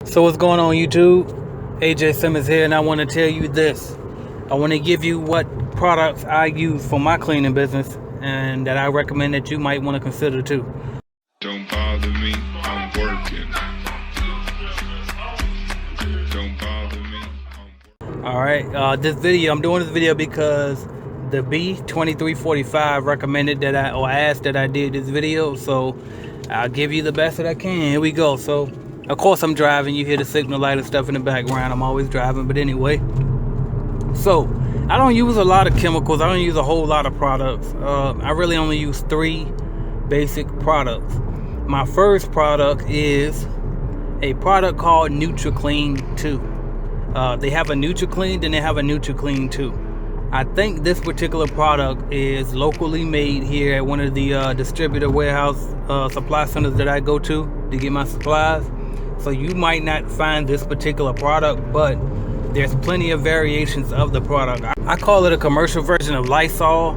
So what's going on YouTube? AJ Simmons here, and I want to tell you this. I want to give you what products I use for my cleaning business and that I recommend that you might want to consider too. Don't bother me, I'm working. Don't bother me. Alright, I'm doing this video because the B2345 recommended that asked that I did this video, so I'll give you the best that I can. Here we go. So of course I'm driving, you hear the signal light and stuff in the background. I'm always driving, but anyway. So I don't use a lot of chemicals. I don't use a whole lot of products. I really only use 3 basic products. My first product is a product called NutriClean 2. They have a NutriClean, then they have a NutriClean 2. I think this particular product is locally made here at one of the distributor warehouse supply centers that I go to get my supplies. So you might not find this particular product, but there's plenty of variations of the product. I call it a commercial version of Lysol,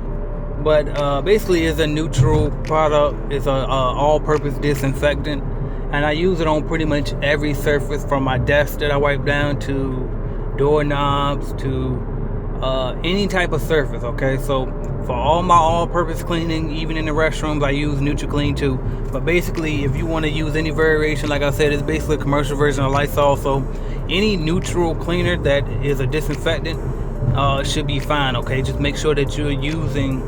but basically it's a neutral product. It's a all-purpose disinfectant, and I use it on pretty much every surface, from my desk that I wipe down to doorknobs to any type of surface. Okay, so for all my all-purpose cleaning, even in the restrooms, I use NutriClean 2. But basically, if you want to use any variation, like I said, it's basically a commercial version of Lysol. So any neutral cleaner that is a disinfectant should be fine. Okay, just make sure that you're using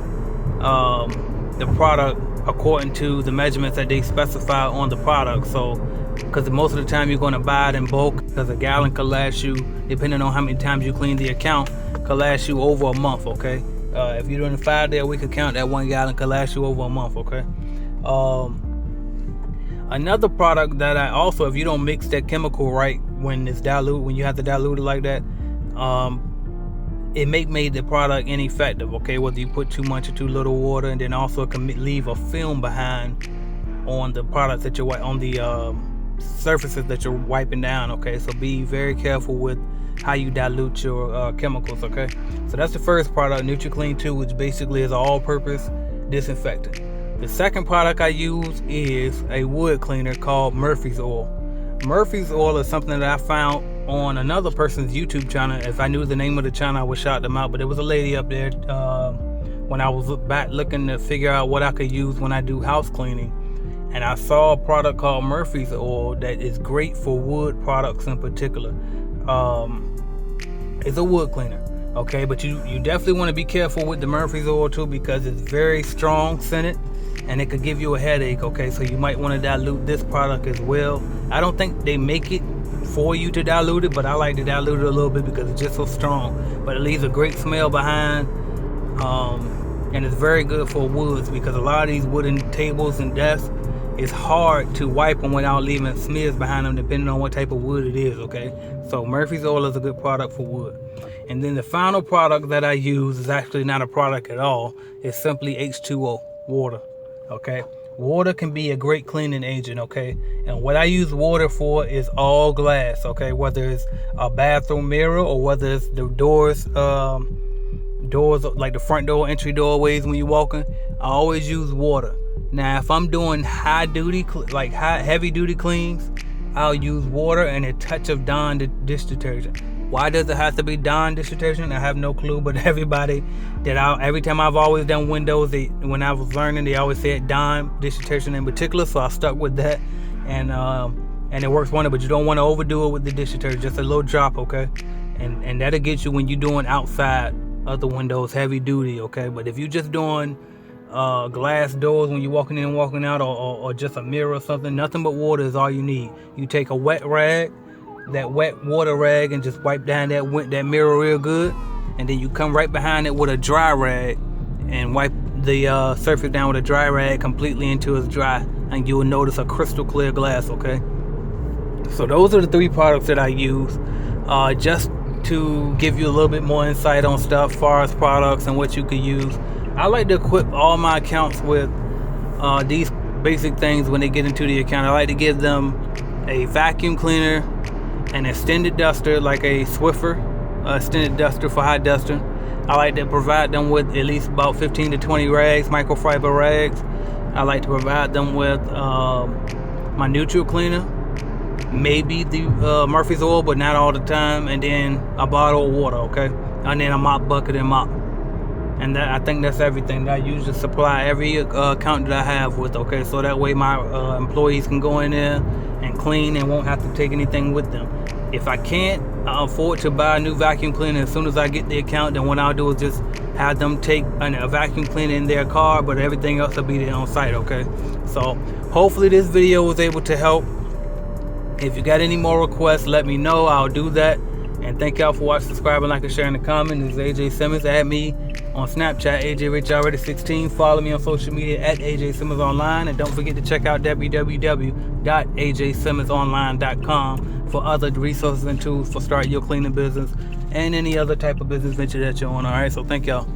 the product according to the measurements that they specify on the product. So because most of the time you're going to buy it in bulk, because a gallon could last you, depending on how many times you clean the account, could last you over a month. Okay, if you're doing a 5-day-a-week account, that 1 gallon could last you over a month. Okay. Another product that I also, if you don't mix that chemical right when it's dilute, when you have to dilute it like that, it made the product ineffective. Okay, whether you put too much or too little water, and then also it can leave a film behind on the products that you're on the surfaces that you're wiping down. Okay, so be very careful with how you dilute your chemicals. Okay, so that's the first product, NutriClean 2, which basically is an all-purpose disinfectant. The second product I use is a wood cleaner called Murphy's Oil. Murphy's Oil is something that I found on another person's YouTube channel. If I knew the name of the channel, I would shout them out. But there was a lady up there when I was back looking to figure out what I could use when I do house cleaning. And I saw a product called Murphy's Oil that is great for wood products in particular. It's a wood cleaner. Okay, but you definitely want to be careful with the Murphy's Oil too, because it's very strong scented and it could give you a headache. Okay, so you might want to dilute this product as well. I don't think they make it for you to dilute it, but I like to dilute it a little bit because it's just so strong. But it leaves a great smell behind, and it's very good for woods, because a lot of these wooden tables and desks, it's hard to wipe them without leaving smears behind them, depending on what type of wood it is. Okay, so Murphy's Oil is a good product for wood. And then the final product that I use is actually not a product at all. It's simply H2O, water. Okay, water can be a great cleaning agent. Okay, and what I use water for is all glass. Okay, whether it's a bathroom mirror or whether it's the doors like the front door, entry doorways when you're walking, I always use water. Now, if I'm doing heavy duty cleans, I'll use water and a touch of Dawn dish detergent. Why does it have to be Dawn dish detergent? I have no clue, but everybody every time I've always done windows, when I was learning, they always said Dawn dish detergent in particular, so I stuck with that, and it works wonder. But you don't want to overdo it with the dish detergent, just a little drop. Okay, and that'll get you when you're doing outside of the windows, heavy duty. Okay, but if you're just doing glass doors when you're walking in and walking out, or just a mirror or something, nothing but water is all you need. You take a wet rag, that wet water rag, and just wipe down that mirror real good, and then you come right behind it with a dry rag and wipe the surface down with a dry rag completely until it's dry, and you will notice a crystal clear glass. Okay, so those are the 3 products that I use, just to give you a little bit more insight on stuff as far as products and what you could use. I like to equip all my accounts with these basic things when they get into the account. I like to give them a vacuum cleaner, an extended duster like a Swiffer, extended duster for hot dusting. I like to provide them with at least about 15 to 20 rags, microfiber rags. I like to provide them with my neutral cleaner. maybe the Murphy's oil, but not all the time, and then a bottle of water, okay? And then a mop bucket and mop. And that, I think that's everything that I usually supply every account that I have with, okay? So that way my employees can go in there and clean and won't have to take anything with them. If I can't afford to buy a new vacuum cleaner as soon as I get the account, then what I'll do is just have them take a vacuum cleaner in their car, but everything else will be there on site, okay? So hopefully this video was able to help. If you got any more requests, let me know. I'll do that. And thank y'all for watching, subscribing, like, and sharing the comment. This is AJ Simmons. Add me on Snapchat, AJRichAlready16. Follow me on social media at AJ Simmons Online. And don't forget to check out www.ajsimmonsonline.com for other resources and tools for starting your cleaning business and any other type of business venture that you're on. All right, so thank y'all.